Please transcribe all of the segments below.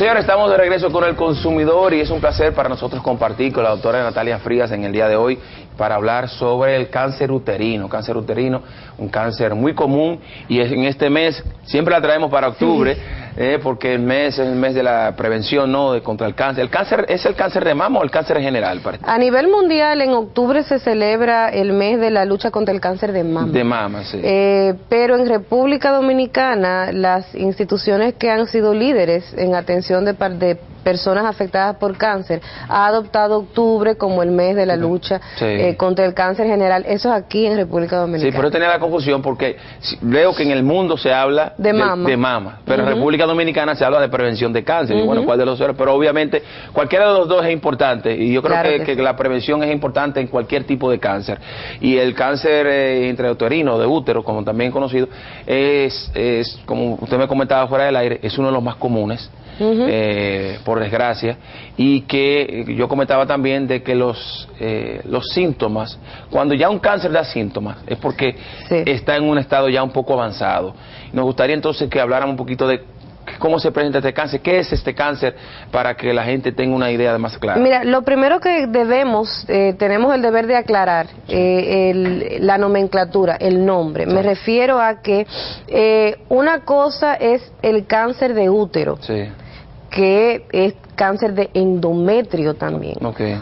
Señores, estamos de regreso con El Consumidor y es un placer para nosotros compartir con la doctora Natalia Frías en el día de hoy para hablar sobre el cáncer uterino. Cáncer uterino, un cáncer muy común y en este mes siempre la traemos para octubre, porque el mes es el mes de la prevención, ¿no?, contra el cáncer. ¿El cáncer es el cáncer de mama o el cáncer en general? A nivel mundial, en octubre se celebra el mes de la lucha contra el cáncer de mama. De mama, sí. Pero en República Dominicana, las instituciones que han sido líderes en atención de personas afectadas por cáncer, ha adoptado octubre como el mes de la lucha contra el cáncer general. Eso es aquí en República Dominicana. Sí, pero yo tenía la confusión porque veo que en el mundo se habla de mama, pero en República Dominicana se habla de prevención de cáncer. Y bueno, ¿cuál de los dos? Pero obviamente cualquiera de los dos es importante y yo creo que la prevención es importante en cualquier tipo de cáncer. Y el cáncer intrauterino, de útero, como también conocido, es como usted me comentaba fuera del aire, es uno de los más comunes. Por desgracia, y que yo comentaba también de que los síntomas, cuando ya un cáncer da síntomas, es porque está en un estado ya un poco avanzado. Nos gustaría entonces que habláramos un poquito de cómo se presenta este cáncer, qué es este cáncer, para que la gente tenga una idea más clara. Mira, lo primero que tenemos el deber de aclarar, la nomenclatura, el nombre. Me refiero a que una cosa es el cáncer de útero, que es cáncer de endometrio también.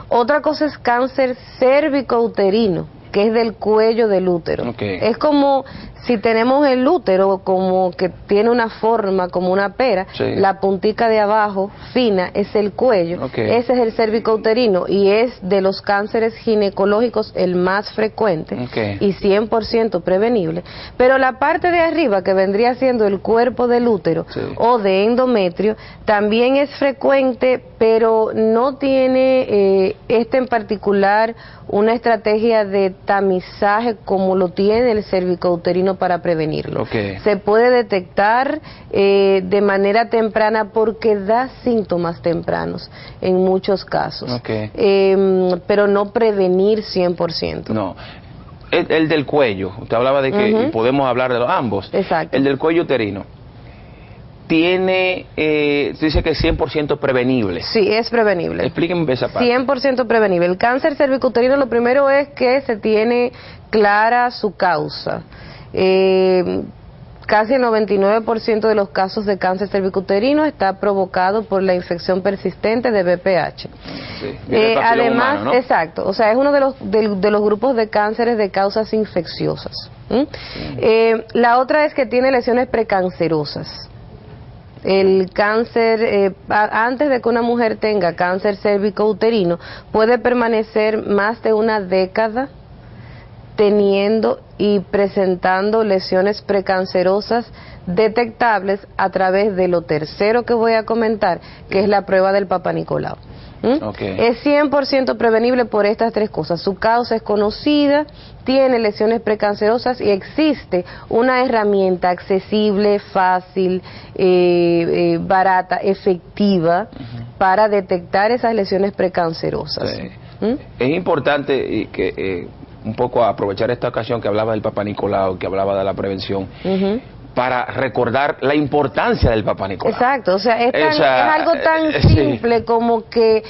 Otra cosa es cáncer cérvico-uterino, que es del cuello del útero. Es como si tenemos el útero como que tiene una forma como una pera, la puntica de abajo fina es el cuello, ese es el cérvico-uterino y es de los cánceres ginecológicos el más frecuente y 100% prevenible. Pero la parte de arriba, que vendría siendo el cuerpo del útero o de endometrio, también es frecuente, pero no tiene en particular una estrategia de tamizaje como lo tiene el cérvico-uterino para prevenirlo. Se puede detectar de manera temprana porque da síntomas tempranos en muchos casos, pero no prevenir 100%. No. El del cuello, usted hablaba de que podemos hablar de los ambos. El del cuello uterino tiene, dice que es 100% prevenible. Sí, es prevenible. Explíquenme esa parte. 100% prevenible. El cáncer cervicouterino, lo primero es que se tiene clara su causa. Casi el 99% de los casos de cáncer cervicouterino está provocado por la infección persistente de VPH. Además, humano, ¿no? O sea, es uno de los grupos de cánceres de causas infecciosas. La otra es que tiene lesiones precancerosas. El cáncer, antes de que una mujer tenga cáncer cérvico-uterino, puede permanecer más de una década teniendo y presentando lesiones precancerosas detectables a través de lo tercero que voy a comentar, que es la prueba del Papa Nicolau. Es 100% prevenible por estas tres cosas. Su causa es conocida, tiene lesiones precancerosas y existe una herramienta accesible, fácil, barata, efectiva para detectar esas lesiones precancerosas. Es importante que un poco aprovechar esta ocasión que hablaba del Papa Nicolau, que hablaba de la prevención, para recordar la importancia del Papa Nicolau. Exacto, o sea, es algo tan simple como que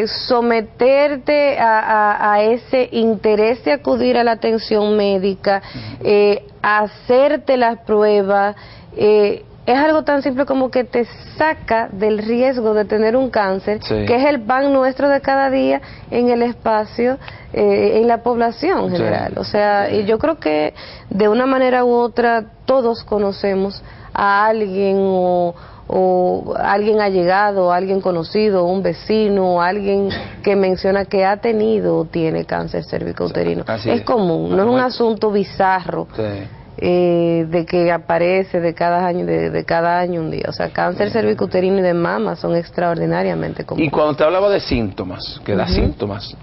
someterte a ese interés de acudir a la atención médica, hacerte las pruebas, es algo tan simple como que te saca del riesgo de tener un cáncer, que es el pan nuestro de cada día en el espacio, en la población general. O sea, y yo creo que de una manera u otra todos conocemos a alguien o alguien allegado, alguien conocido, un vecino, o alguien que menciona que ha tenido o tiene cáncer cervicouterino. Es común, no es un asunto bizarro. De que aparece de cada año un día. O sea, cáncer cervicouterino y de mama son extraordinariamente comunes. Y cuando te hablaba de síntomas, que da síntomas,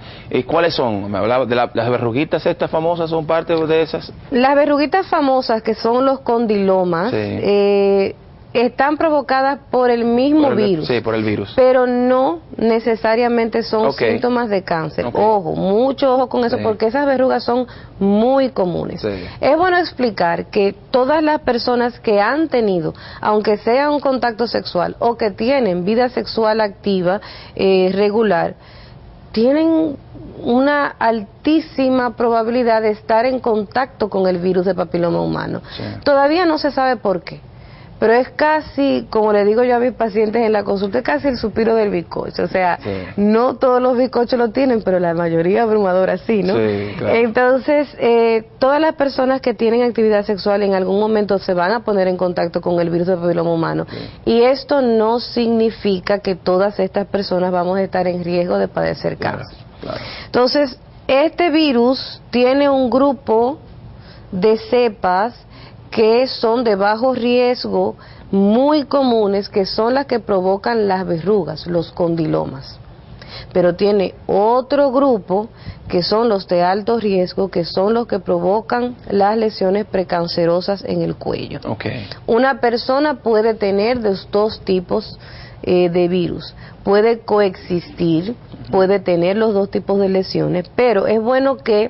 ¿cuáles son? Me hablaba de las verruguitas estas famosas, ¿son parte de esas? Las verruguitas famosas, que son los condilomas, están provocadas por el mismo virus. Sí, por el virus. Pero no necesariamente son síntomas de cáncer. Ojo, mucho ojo con eso, porque esas verrugas son muy comunes. Es bueno explicar que todas las personas que han tenido, aunque sea un contacto sexual o que tienen vida sexual activa regular, tienen una altísima probabilidad de estar en contacto con el virus de papiloma humano. Todavía no se sabe por qué, pero es casi, como le digo yo a mis pacientes en la consulta, es casi el suspiro del bizcocho. O sea, no todos los bizcochos lo tienen, pero la mayoría abrumadora sí, ¿no? Claro. Entonces, todas las personas que tienen actividad sexual en algún momento se van a poner en contacto con el virus de papiloma humano. Y esto no significa que todas estas personas vamos a estar en riesgo de padecer cáncer. Claro. Entonces, este virus tiene un grupo de cepas que son de bajo riesgo, muy comunes, que son las que provocan las verrugas, los condilomas. Pero tiene otro grupo que son los de alto riesgo, que son los que provocan las lesiones precancerosas en el cuello. Una persona puede tener de dos tipos de virus, puede coexistir, puede tener los dos tipos de lesiones, pero es bueno que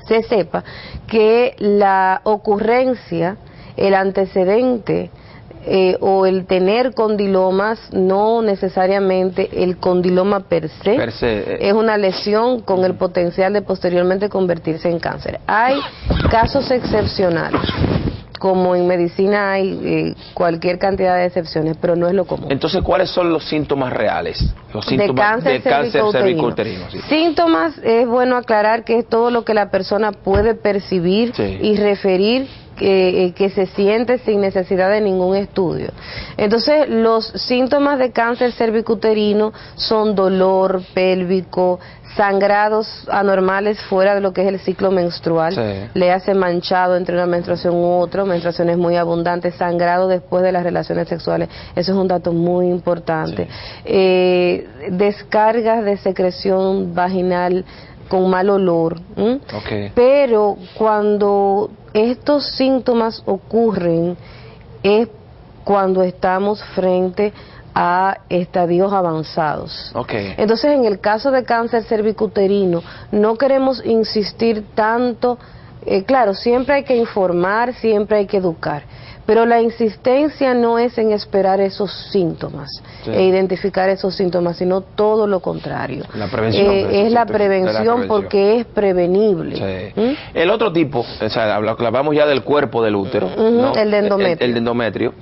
se sepa que la ocurrencia, el antecedente o el tener condilomas, no necesariamente el condiloma per se es una lesión con el potencial de posteriormente convertirse en cáncer. Hay casos excepcionales, como en medicina hay cualquier cantidad de excepciones, pero no es lo común. Entonces, ¿cuáles son los síntomas reales? Los síntomas de cáncer cervicouterino. Síntomas, es bueno aclarar que es todo lo que la persona puede percibir y referir que se siente sin necesidad de ningún estudio. Entonces, los síntomas de cáncer cervicouterino son dolor pélvico, sangrados anormales fuera de lo que es el ciclo menstrual, le hace manchado entre una menstruación u otra, menstruaciones muy abundantes, sangrado después de las relaciones sexuales, eso es un dato muy importante, descargas de secreción vaginal con mal olor, pero cuando estos síntomas ocurren es cuando estamos frente a estadios avanzados. Entonces, en el caso de cáncer cervicouterino, no queremos insistir tanto, claro, siempre hay que informar, siempre hay que educar, pero la insistencia no es en esperar esos síntomas e identificar esos síntomas, sino todo lo contrario. La prevención. Es la prevención porque es prevenible. El otro tipo, o sea, hablamos ya del cuerpo del útero, ¿no? El de endometrio. El de endometrio.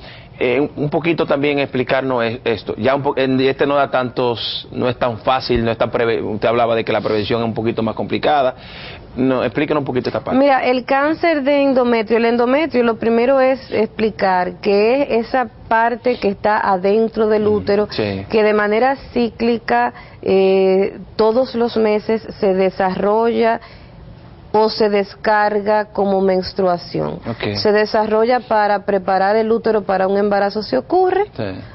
Un poquito también explicarnos esto. Ya este no da tantos, no es tan fácil, no es tan usted hablaba de que la prevención es un poquito más complicada. No, explíquenos un poquito esta parte. Mira, el cáncer de endometrio, el endometrio, lo primero es explicar que es esa parte que está adentro del útero, que de manera cíclica todos los meses se desarrolla o se descarga como menstruación. Se desarrolla para preparar el útero para un embarazo. Si ocurre,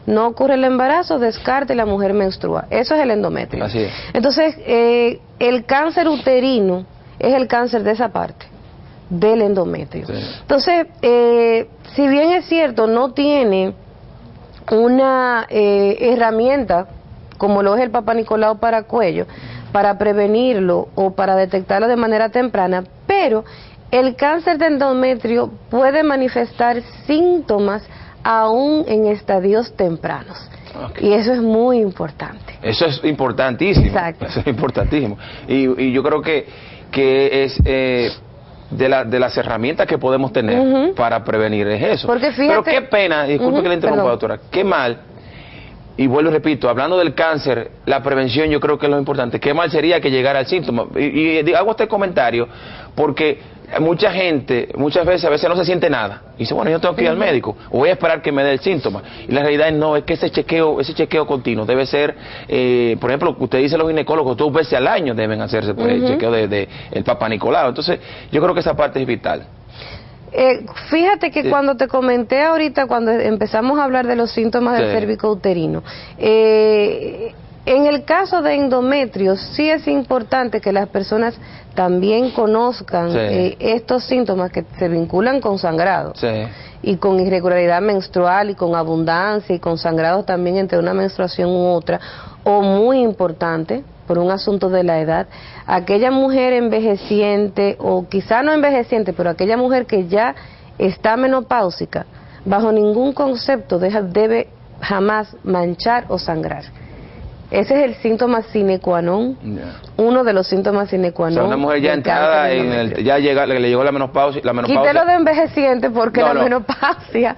no ocurre el embarazo, descarte y la mujer menstrua. Eso es el endometrio. Así es. Entonces, el cáncer uterino es el cáncer de esa parte, del endometrio. Entonces, si bien es cierto, no tiene una herramienta como lo es el Papa Nicolau para cuello, para prevenirlo o para detectarlo de manera temprana, pero el cáncer de endometrio puede manifestar síntomas aún en estadios tempranos. Y eso es muy importante. Eso es importantísimo. Exacto. Eso es importantísimo. Y yo creo que es de las herramientas que podemos tener para prevenir es eso. Porque fíjate, pero qué pena, disculpe que le interrumpa, doctora, qué mal. Y vuelvo y repito, hablando del cáncer, la prevención yo creo que es lo importante. Qué mal sería que llegara al síntoma. Y hago este comentario porque mucha gente, muchas veces, a veces no se siente nada. Y dice, bueno, yo tengo que ir al médico, o voy a esperar que me dé el síntoma. Y la realidad no, es que ese chequeo continuo debe ser, por ejemplo, usted dice los ginecólogos, 2 veces al año deben hacerse el chequeo de el Papa Nicolau. Entonces, yo creo que esa parte es vital. Fíjate que cuando te comenté ahorita, cuando empezamos a hablar de los síntomas del cervicouterino, en el caso de endometrio sí es importante que las personas también conozcan estos síntomas que se vinculan con sangrado y con irregularidad menstrual y con abundancia y con sangrados también entre una menstruación u otra, o muy importante, por un asunto de la edad, aquella mujer envejeciente, o quizá no envejeciente, pero aquella mujer que ya está menopáusica, bajo ningún concepto debe jamás manchar o sangrar. Ese es el síntoma sine qua non, uno de los síntomas sine qua non. O sea, una mujer ya entrada, ya le llegó la menopausia. Quítelo de envejeciente porque la menopausia,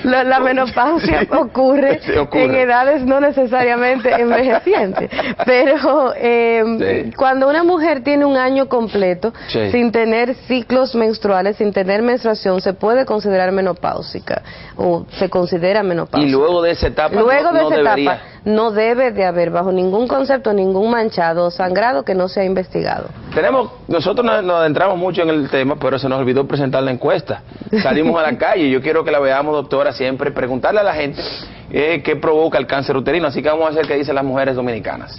la menopausia ocurre en edades no necesariamente envejecientes. Pero cuando una mujer tiene un año completo, sin tener ciclos menstruales, sin tener menstruación, se puede considerar menopáusica, o se considera menopáusica. Y luego de esa etapa, no debe de haber bajo ningún concepto ningún manchado o sangrado que no sea investigado. Nosotros nos adentramos mucho en el tema, pero se nos olvidó presentar la encuesta. Salimos a la calle, yo quiero que la veamos, doctora, siempre preguntarle a la gente qué provoca el cáncer uterino, así que vamos a hacer qué dicen las mujeres dominicanas.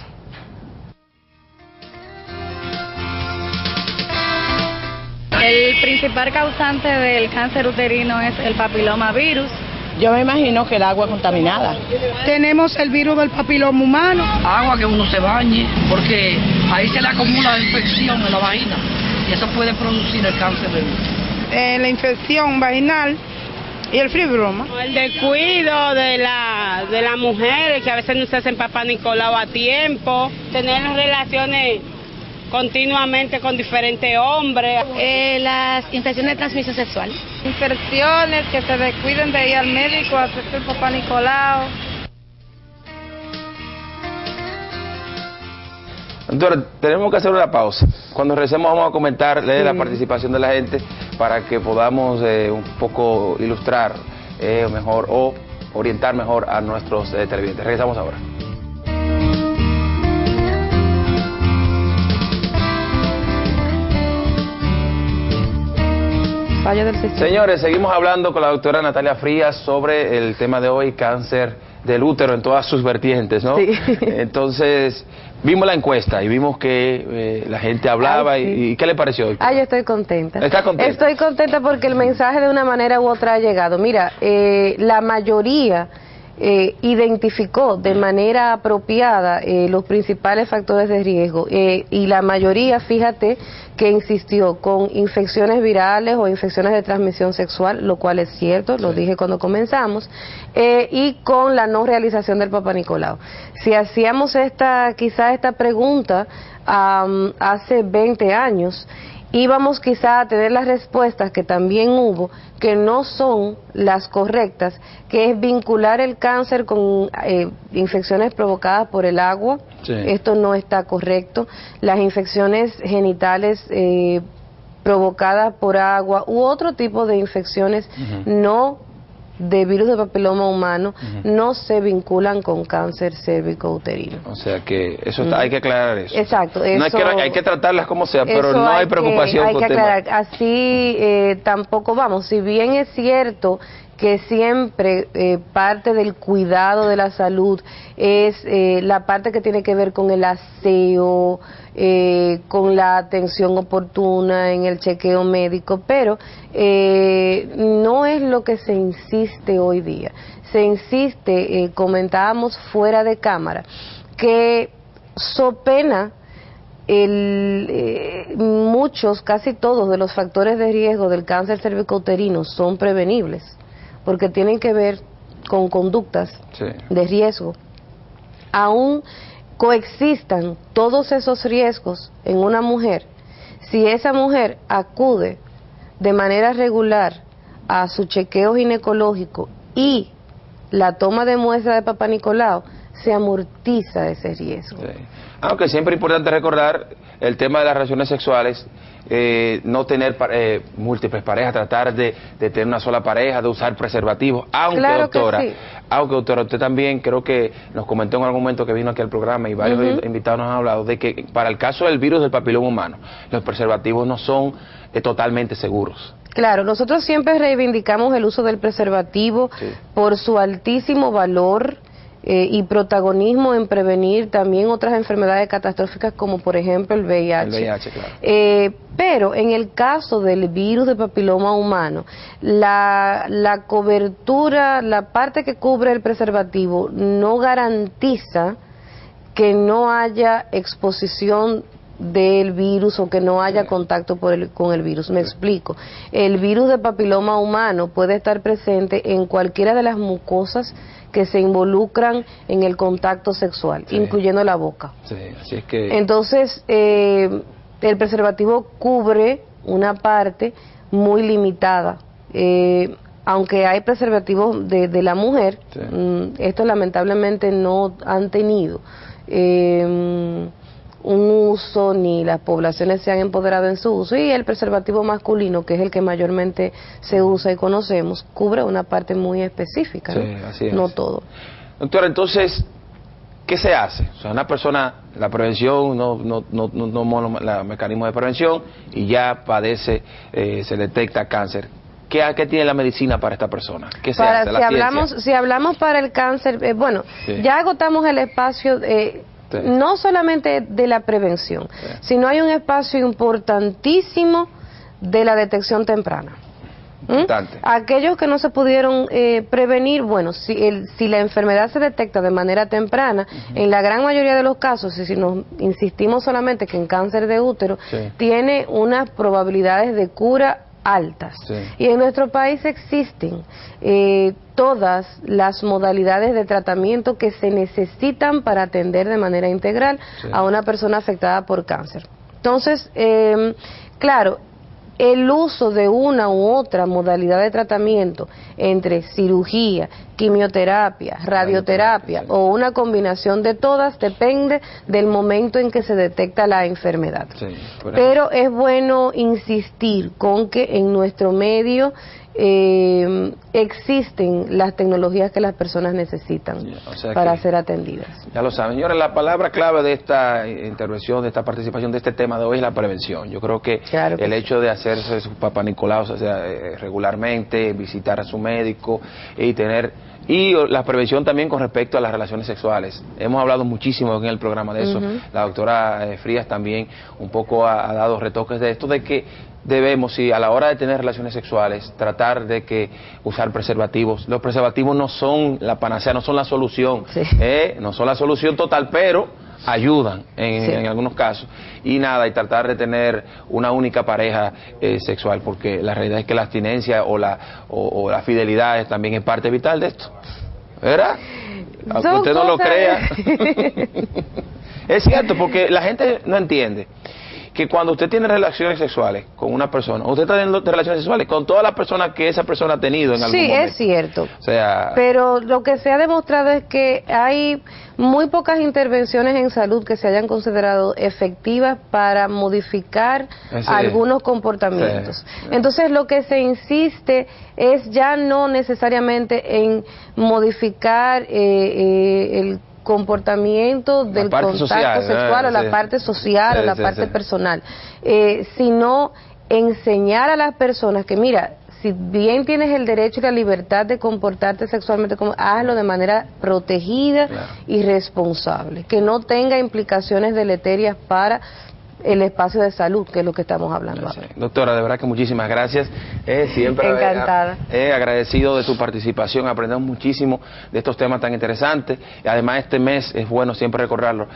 El principal causante del cáncer uterino es el papilomavirus. Yo me imagino que el agua contaminada. Tenemos el virus del papiloma humano. Agua que uno se bañe, porque ahí se le acumula la infección en la vagina y eso puede producir el cáncer de útero. La infección vaginal y el fibroma. El descuido de las mujeres que a veces no se hacen papá Nicolau a tiempo, tener relaciones continuamente con diferentes hombres. Las infecciones de transmisión sexual. Infecciones, que se descuiden de ir al médico a hacerse el papá Nicolau. Doctora, tenemos que hacer una pausa. Cuando regresemos vamos a comentar la participación de la gente para que podamos un poco ilustrar mejor o orientar mejor a nuestros televidentes. Regresamos ahora. Señores, seguimos hablando con la doctora Natalia Frías sobre el tema de hoy, cáncer del útero en todas sus vertientes, ¿no? Sí. Entonces, vimos la encuesta y vimos que la gente hablaba. Sí. ¿Y qué le pareció? Yo estoy contenta. ¿Está contenta? Estoy contenta porque el mensaje de una manera u otra ha llegado. Mira, la mayoría identificó de manera apropiada los principales factores de riesgo y la mayoría, fíjate, que insistió con infecciones virales o infecciones de transmisión sexual, lo cual es cierto, lo dije cuando comenzamos, y con la no realización del Papá Nicolau. Si hacíamos quizá esta pregunta hace 20 años, íbamos quizá a tener las respuestas que también hubo, que no son las correctas, que es vincular el cáncer con infecciones provocadas por el agua. Sí. Esto no está correcto. Las infecciones genitales provocadas por agua u otro tipo de infecciones no de virus de papiloma humano no se vinculan con cáncer cérvico-uterino. O sea que eso hay que aclarar eso. Exacto. Eso, no hay que tratarlas como sea, pero no hay preocupación hay por que aclarar. Así tampoco vamos. Si bien es cierto que siempre parte del cuidado de la salud es la parte que tiene que ver con el aseo, con la atención oportuna en el chequeo médico, pero no es lo que se insiste hoy día. Se insiste, comentábamos fuera de cámara, que so pena muchos, casi todos de los factores de riesgo del cáncer cervicouterino son prevenibles, porque tienen que ver con conductas de riesgo. Aún coexistan todos esos riesgos en una mujer, si esa mujer acude de manera regular a su chequeo ginecológico y la toma de muestra de Papá Nicolau, se amortiza ese riesgo. Sí. Aunque siempre es importante recordar el tema de las relaciones sexuales, no tener múltiples parejas, tratar de tener una sola pareja, de usar preservativos, aunque claro, doctora, sí. Aunque doctora, usted también creo que nos comentó en algún momento que vino aquí al programa y varios invitados nos han hablado de que para el caso del virus del papiloma humano, los preservativos no son totalmente seguros. Claro, nosotros siempre reivindicamos el uso del preservativo por su altísimo valor y protagonismo en prevenir también otras enfermedades catastróficas como por ejemplo el VIH. El VIH, claro. Pero en el caso del virus de papiloma humano, la cobertura, la parte que cubre el preservativo no garantiza que no haya exposición del virus o que no haya contacto con el virus. Me explico. El virus de papiloma humano puede estar presente en cualquiera de las mucosas que se involucran en el contacto sexual, incluyendo la boca. Sí, así es que... Entonces, el preservativo cubre una parte muy limitada. Aunque hay preservativos de la mujer, estos lamentablemente no han tenido un uso, ni las poblaciones se han empoderado en su uso, y el preservativo masculino, que es el que mayormente se usa y conocemos, cubre una parte muy específica, ¿no? Así es. No todo. Doctora, entonces, ¿qué se hace? O sea, una persona, la prevención, no el mecanismo de prevención, y ya padece, se detecta cáncer. ¿Qué tiene la medicina para esta persona? ¿Qué se hace? Si hablamos para el cáncer, ya agotamos el espacio... no solamente de la prevención, sino hay un espacio importantísimo de la detección temprana. Aquellos que no se pudieron prevenir, bueno, si la enfermedad se detecta de manera temprana, en la gran mayoría de los casos, y si nos insistimos solamente que en cáncer de útero, tiene unas probabilidades de cura altas. Y en nuestro país existen todas las modalidades de tratamiento que se necesitan para atender de manera integral a una persona afectada por cáncer. Entonces, claro, el uso de una u otra modalidad de tratamiento entre cirugía, quimioterapia, radioterapia o una combinación de todas depende del momento en que se detecta la enfermedad. Pero es bueno insistir con que en nuestro medio existen las tecnologías que las personas necesitan para ser atendidas. Ya lo saben, señores, la palabra clave de esta intervención, de esta participación, de este tema de hoy es la prevención. Yo creo que el hecho de hacerse su Papá Nicolau, o sea, regularmente, visitar a su médico y la prevención también con respecto a las relaciones sexuales. Hemos hablado muchísimo en el programa de eso. La doctora Frías también un poco ha dado retoques de esto, de que debemos, a la hora de tener relaciones sexuales, tratar de que usar preservativos. Los preservativos no son la panacea, no son la solución, no son la solución total, pero ayudan en algunos casos. Y tratar de tener una única pareja sexual, porque la realidad es que la abstinencia o la fidelidad también es parte vital de esto, ¿verdad? Aunque usted no lo crea. Es cierto, porque la gente no entiende que cuando usted tiene relaciones sexuales con una persona, usted está teniendo relaciones sexuales con todas las personas que esa persona ha tenido en algún momento. Sí, es cierto. Pero lo que se ha demostrado es que hay muy pocas intervenciones en salud que se hayan considerado efectivas para modificar algunos comportamientos. Entonces, lo que se insiste es ya no necesariamente en modificar el comportamiento del contacto sexual o la parte social o la parte personal, sino enseñar a las personas que, mira, si bien tienes el derecho y la libertad de comportarte sexualmente, hazlo de manera protegida y responsable, que no tenga implicaciones deleterias para el espacio de salud, que es lo que estamos hablando ahora. Doctora, de verdad que muchísimas gracias. Siempre encantada. Agradecido de su participación, aprendemos muchísimo de estos temas tan interesantes. Y además este mes es bueno siempre recordarlo,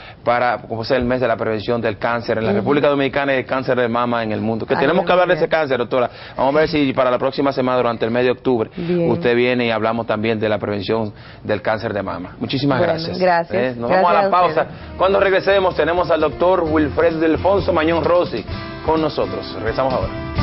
como es el mes de la prevención del cáncer en la República Dominicana y el cáncer de mama en el mundo. Que tenemos que hablar de ese cáncer, doctora. Vamos a ver si para la próxima semana, durante el mes de octubre, usted viene y hablamos también de la prevención del cáncer de mama. Muchísimas gracias. Gracias. Nos vamos a la pausa. Cuando regresemos tenemos al doctor Wilfredo Delfonso Mañón Rossi con nosotros. Regresamos ahora.